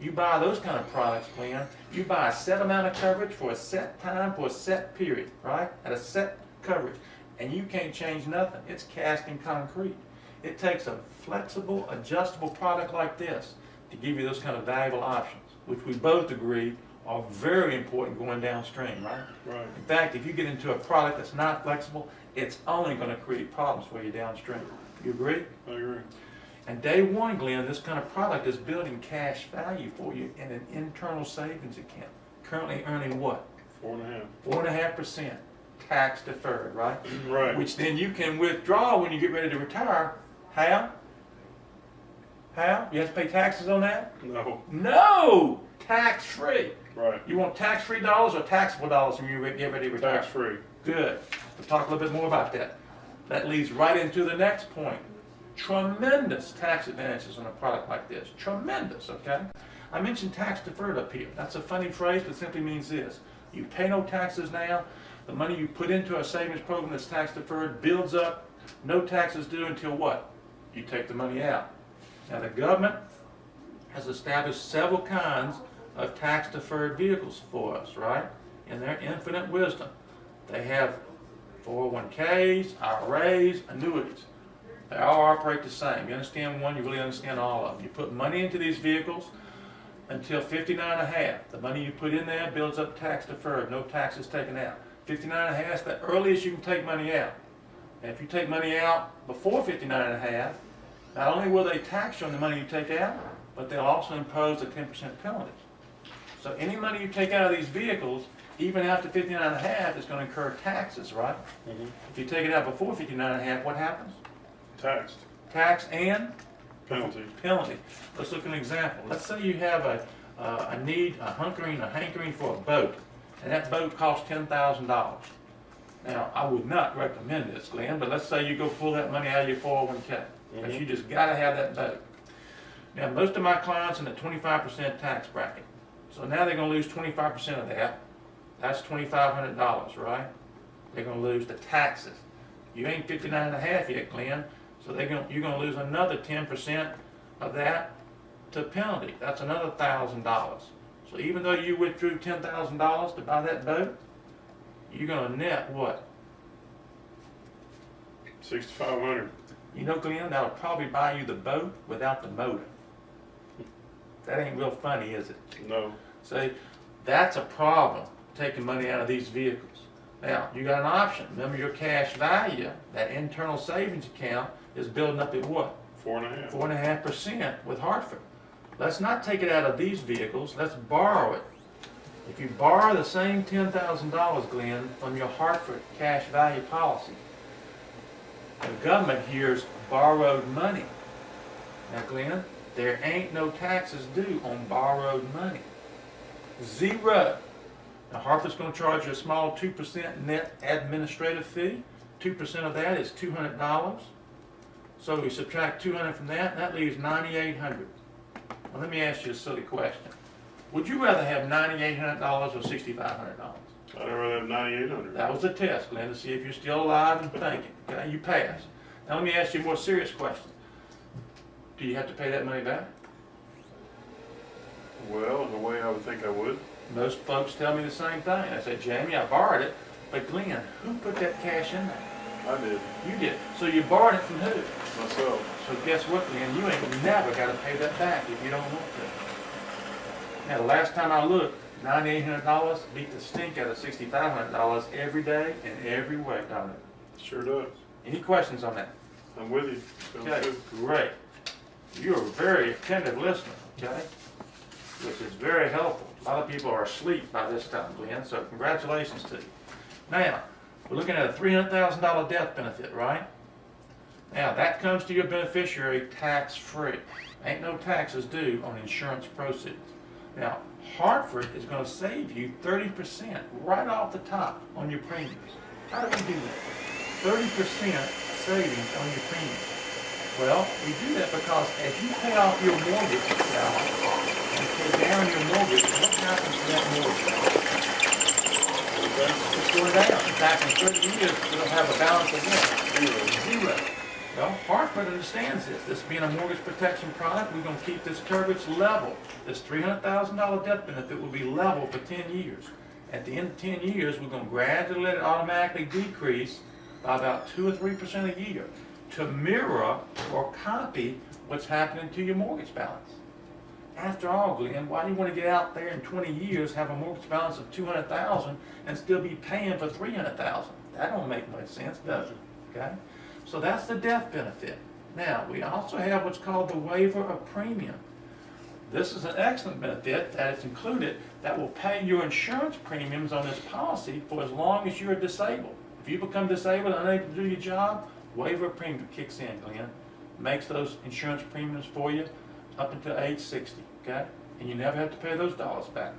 You buy those kind of products, Glenn, you buy a set amount of coverage for a set time, for a set period, right? At a set coverage. And you can't change nothing. It's cast in concrete. It takes a flexible, adjustable product like this to give you those kind of valuable options, which we both agree are very important going downstream, right? Right. In fact, if you get into a product that's not flexible, it's only going to create problems for you downstream. You agree? I agree. And day one, Glenn, this kind of product is building cash value for you in an internal savings account. Currently earning what? 4.5. 4.5% tax deferred, right? Right. Which then you can withdraw when you get ready to retire. How? How? You have to pay taxes on that? No. No! Tax free. Right. You want tax free dollars or taxable dollars when you get ready to retire? Tax free. Good. We'll talk a little bit more about that. That leads right into the next point. Tremendous tax advantages on a product like this. Tremendous, okay? I mentioned tax deferred up here. That's a funny phrase, but simply means this. You pay no taxes now. The money you put into a savings program that's tax deferred builds up. No taxes due until what? You take the money out. Now the government has established several kinds of tax deferred vehicles for us, right? In their infinite wisdom. They have 401ks, IRAs, annuities. They all operate the same. You understand one, you really understand all of them. You put money into these vehicles until 59 and a half. The money you put in there builds up tax deferred, no taxes taken out. 59 and a half is the earliest you can take money out. And if you take money out before 59 and a half, not only will they tax you on the money you take out, but they'll also impose a 10% penalty. So any money you take out of these vehicles, even after 59 and a half, is going to incur taxes, right? Mm-hmm. If you take it out before 59 and a half, what happens? Taxed. Tax and Penalty. penalty. Let's look at an example. Let's say you have a need, a hankering for a boat, and that boat costs $10,000. Now, I would not recommend this, Glenn, but let's say you go pull that money out of your 401k, because you just got to have that boat. Now, most of my clients in the 25% tax bracket, so now they're going to lose 25% of that. That's $2,500, right? They're going to lose the taxes. You ain't 59 and a half yet, Glenn. So you're going to lose another 10% of that to penalty. That's another $1,000. So even though you withdrew $10,000 to buy that boat, you're going to net what? $6,500. You know, Glenn, that'll probably buy you the boat without the motor. That ain't real funny, is it? No. See, that's a problem, taking money out of these vehicles. Now, you got an option. Remember, your cash value, that internal savings account, is building up at what? 4.5. 4.5% with Hartford. Let's not take it out of these vehicles. Let's borrow it. If you borrow the same $10,000, Glenn, from your Hartford cash value policy, the government here's borrowed money. Now, Glenn, there ain't no taxes due on borrowed money. Zero. Now, Hartford's going to charge you a small 2% net administrative fee. 2% of that is $200. So we subtract $200 from that, and that leaves $9,800. Well, let me ask you a silly question. Would you rather have $9,800 or $6,500? I'd rather have 9,800. That was the test, Glenn, to see if you're still alive and thinking. Okay, you passed. Now let me ask you a more serious question. Do you have to pay that money back? Well, in a way I would think I would. Most folks tell me the same thing. I say, Jamie, I borrowed it, but Glenn, who put that cash in there? I did. You did. So you borrowed it from who? Myself. So guess what, Glenn? You ain't never got to pay that back if you don't want to. Now, the last time I looked, $9,800 beat the stink out of $6,500 every day and every way, don't it? Sure does. Any questions on that? I'm with you. Sounds Okay, good. great. You're a very attentive listener, okay? Which is very helpful. A lot of people are asleep by this time, Glenn, so congratulations to you. Now, we're looking at a $300,000 death benefit, right? Now, that comes to your beneficiary tax-free. Ain't no taxes due on insurance proceeds. Now, Hartford is going to save you 30% right off the top on your premiums. How do we do that? 30% savings on your premiums. Well, we do that because as you pay off your mortgage balance and pay down your mortgage, what happens to that mortgage? It's going down. In fact, in 30 years, it'll have a balance of what? Zero. Well, Hartford understands this. This being a mortgage protection product, we're going to keep this coverage level. This $300,000 death benefit will be level for 10 years. At the end of 10 years, we're going to gradually let it automatically decrease by about 2 or 3% a year to mirror or copy what's happening to your mortgage balance. After all, Glenn, why do you want to get out there in 20 years, have a mortgage balance of $200,000 and still be paying for $300,000? That don't make much sense, does it? Okay? So that's the death benefit. Now, we also have what's called the waiver of premium. This is an excellent benefit that is included that will pay your insurance premiums on this policy for as long as you're disabled. If you become disabled and unable to do your job, waiver of premium kicks in, Glenn. Makes those insurance premiums for you up until age 60, okay? And you never have to pay those dollars back.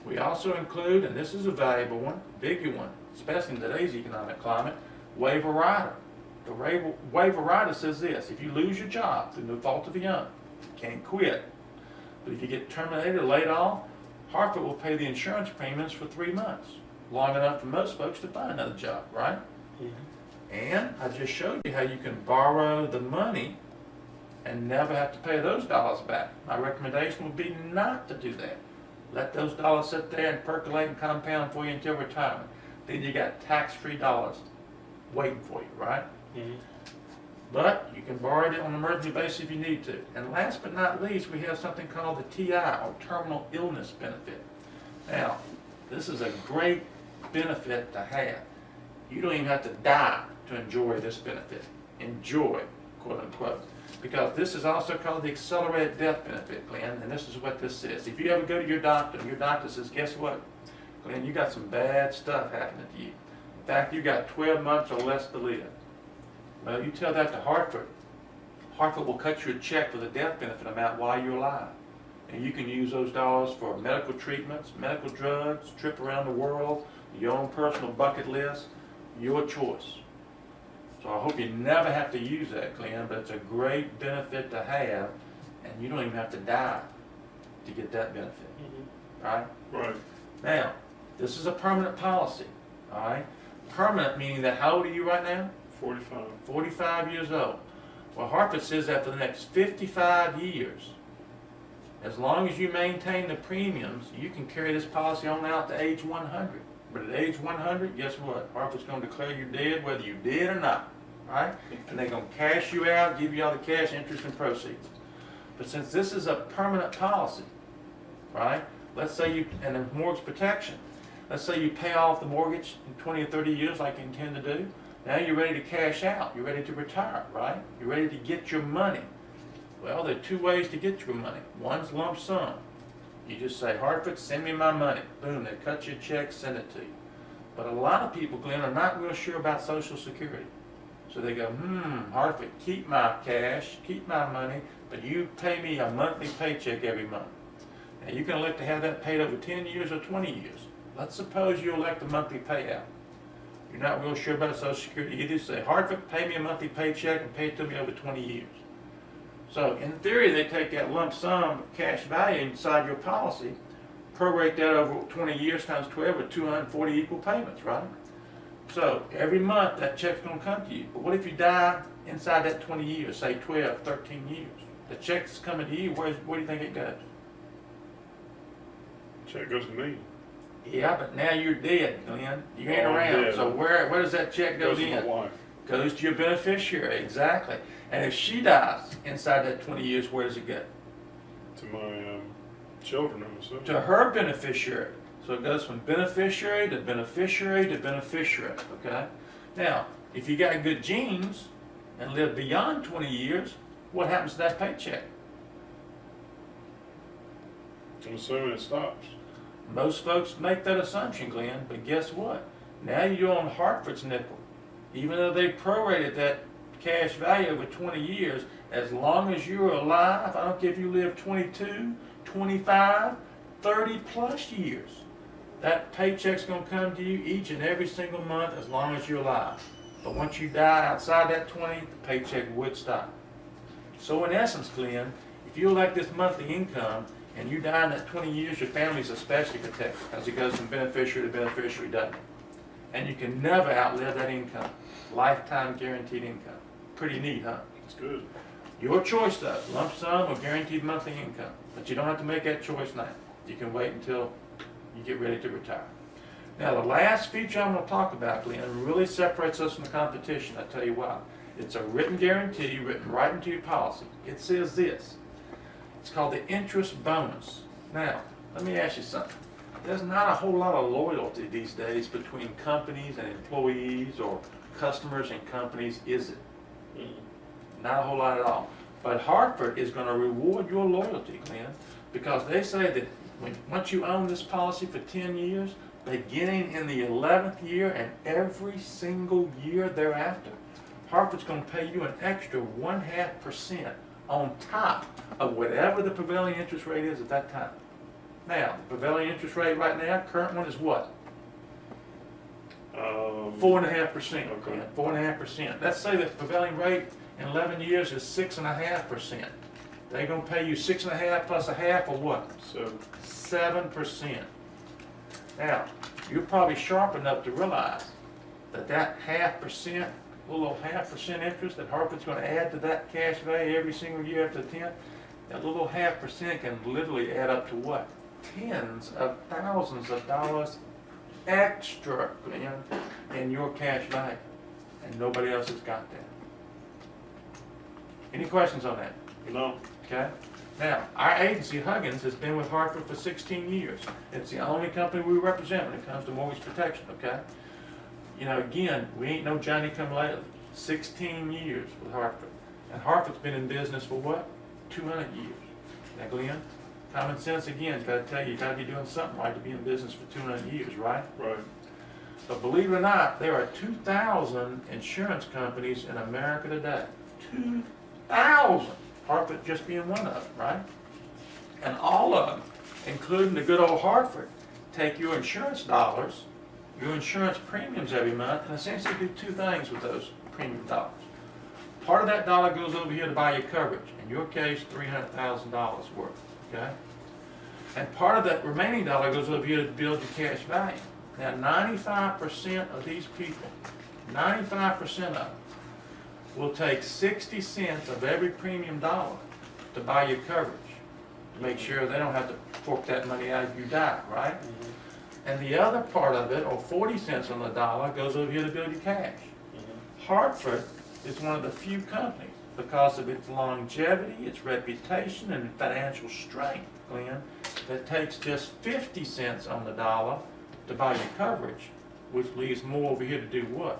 We also include, and this is a valuable one, bigger one, especially in today's economic climate, waiver rider. The waiver rider says this: if you lose your job through no fault of your own, you can't quit. But if you get terminated or laid off, Hartford will pay the insurance premiums for 3 months, long enough for most folks to find another job, right? Mm-hmm. And I just showed you how you can borrow the money and never have to pay those dollars back. My recommendation would be not to do that. Let those dollars sit there and percolate and compound for you until retirement. Then you got tax-free dollars waiting for you, right? Mm-hmm. But you can borrow it on an emergency basis if you need to. And last but not least, we have something called the TI, or Terminal Illness Benefit. Now, this is a great benefit to have. You don't even have to die to enjoy this benefit. Enjoy, quote unquote. Because this is also called the Accelerated Death Benefit, Glenn, and this is what this is. If you ever go to your doctor, and your doctor says, guess what, Glenn, you got some bad stuff happening to you. In fact, you got 12 months or less to live. Well, you tell that to Hartford. Hartford will cut you a check for the death benefit amount while you're alive. And you can use those dollars for medical treatments, medical drugs, trip around the world, your own personal bucket list, your choice. So I hope you never have to use that, Glenn, but it's a great benefit to have, and you don't even have to die to get that benefit, right? Right. Now, this is a permanent policy, all right? Permanent meaning that how old are you right now? 45. 45 years old. Well, Hartford says that for the next 55 years, as long as you maintain the premiums, you can carry this policy on out to age 100. But at age 100, guess what? Hartford's going to declare you dead whether you did or not, right? And they're going to cash you out, give you all the cash, interest, and proceeds. But since this is a permanent policy, right? Let's say you, and a mortgage protection, let's say you pay off the mortgage in 20 or 30 years like you intend to do. Now you're ready to cash out. You're ready to retire, right? You're ready to get your money. Well, there are 2 ways to get your money. One's lump sum. You just say, Hartford, send me my money. Boom, they cut you a check, send it to you. But a lot of people, Glenn, are not real sure about Social Security. So they go, Hartford, keep my cash, keep my money, but you pay me a monthly paycheck every month. Now you can elect to have that paid over 10 years or 20 years. Let's suppose you elect a monthly payout. You're not real sure about Social Security either. Say, Hartford, pay me a monthly paycheck and pay it to me over 20 years. So in theory, they take that lump sum cash value inside your policy, prorate that over 20 years times 12 or 240 equal payments, right? So every month that check's going to come to you. But what if you die inside that 20 years, say 12, 13 years? The check's coming to you, where do you think it goes? Check goes to me. Yeah, but now you're dead, Glenn. You ain't Oh, around. dead. So where does that check go Goes to in? my wife. Goes to your beneficiary, exactly. And if she dies inside that 20 years, where does it go? To my children, I'm assuming. To her beneficiary. So it goes from beneficiary to beneficiary to beneficiary, okay? Now, if you got good genes and live beyond 20 years, what happens to that paycheck? I'm assuming it stops. Most folks make that assumption, Glenn, but guess what? Now you're on Hartford's nickel. Even though they prorated that cash value over 20 years, as long as you're alive, I don't care if you live 22, 25, 30 plus years, that paycheck's going to come to you each and every single month as long as you're alive. But once you die outside that 20, the paycheck would stop. So in essence, Glenn, if you elect this monthly income and you die in that 20 years, your family's especially protected as it goes from beneficiary to beneficiary, doesn't it? And you can never outlive that income. Lifetime guaranteed income. Pretty neat, huh? It's good. Your choice though, lump sum or guaranteed monthly income. But you don't have to make that choice now. You can wait until you get ready to retire. Now the last feature I'm going to talk about, Glenn, really separates us from the competition. I'll tell you why. It's a written guarantee written right into your policy. It says this. It's called the interest bonus. Now, let me ask you something. There's not a whole lot of loyalty these days between companies and employees or customers and companies, is it? Not a whole lot at all. But Hartford is going to reward your loyalty, Glenn, because they say that once you own this policy for 10 years, beginning in the 11th year and every single year thereafter, Hartford's going to pay you an extra 0.5% on top of whatever the prevailing interest rate is at that time. Now, the prevailing interest rate right now, current one is what? 4.5%. Okay. 4.5%. Let's say the prevailing rate in 11 years is 6.5%. They're going to pay you 6.5 plus a half, or what? 7%. Now, you're probably sharp enough to realize that that 0.5%, little 0.5% interest that Hartford's going to add to that cash value every single year after the 10th, that little 0.5% can literally add up to what? Tens of thousands of dollars extra in your cash value, and nobody else has got that. Any questions on that? No. Okay. Now, our agency, Huggins, has been with Hartford for 16 years. It's the only company we represent when it comes to mortgage protection, okay? You know, again, we ain't no Johnny come lately. 16 years with Hartford. And Hartford's been in business for what? 200 years. Now, Glenn, common sense again has got to tell you, you got to be doing something right to be in business for 200 years, right? Right. But believe it or not, there are 2,000 insurance companies in America today. 2,000! Hartford just being one of them, right? And all of them, including the good old Hartford, take your insurance dollars, your insurance premiums every month, and essentially do two things with those premium dollars. Part of that dollar goes over here to buy your coverage. In your case, $300,000 worth, okay? And part of that remaining dollar goes over here to build your cash value. Now, 95% of these people, 95% of them, will take 60 cents of every premium dollar to buy your coverage, to make sure they don't have to fork that money out if you die, right? And the other part of it, or 40 cents on the dollar, goes over here to build your cash. Hartford is one of the few companies, because of its longevity, its reputation, and financial strength, Glenn, that takes just 50 cents on the dollar to buy your coverage, which leaves more over here to do what?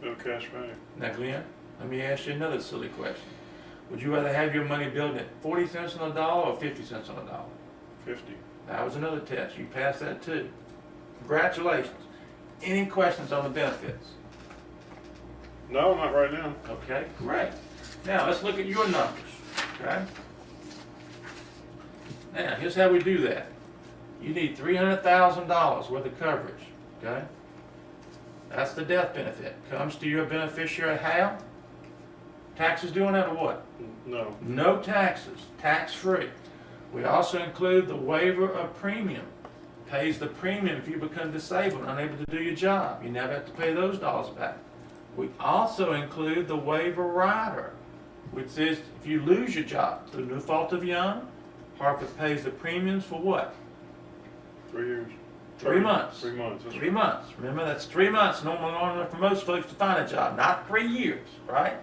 No cash value. Now, Glenn, let me ask you another silly question. Would you rather have your money building at 40 cents on the dollar or 50 cents on the dollar? 50. That was another test. You passed that too. Congratulations. Any questions on the benefits? No, not right now. Okay, great. Now, let's look at your numbers, okay? Now, here's how we do that. You need $300,000 worth of coverage, okay? That's the death benefit. Comes to your beneficiary how? Taxes due on that or what? No. No taxes, tax-free. We also include the waiver of premium. Pays the premium if you become disabled, unable to do your job. You never have to pay those dollars back. We also include the waiver rider, which says if you lose your job through no fault of your own, Hartford pays the premiums for what? 3 years. 3 months. 3 months. 3 months. Remember, that's 3 months, normally long enough for most folks to find a job, not 3 years, right?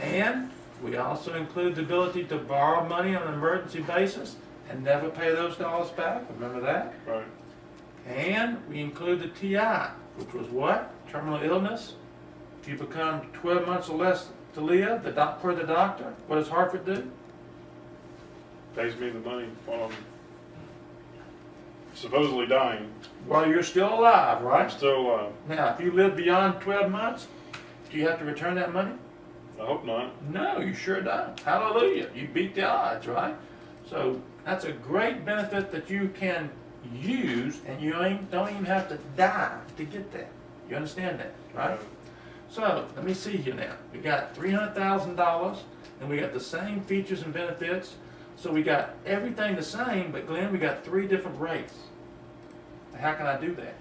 And we also include the ability to borrow money on an emergency basis and never pay those dollars back. Remember that? Right. And we include the TI, which was what? Terminal illness. If you become 12 months or less to live, per the doctor, what does Hartford do? Pays me the money while I'm supposedly dying. Well, you're still alive, right? I'm still alive. Now, if you live beyond 12 months, do you have to return that money? I hope not. No, you sure don't. Hallelujah. You beat the odds, right? So that's a great benefit that you can use, and you don't even have to die to get that. You understand that, right? So let me see here now. We got $300,000, and we got the same features and benefits. So we got everything the same, but Glenn, we got 3 different rates. How can I do that?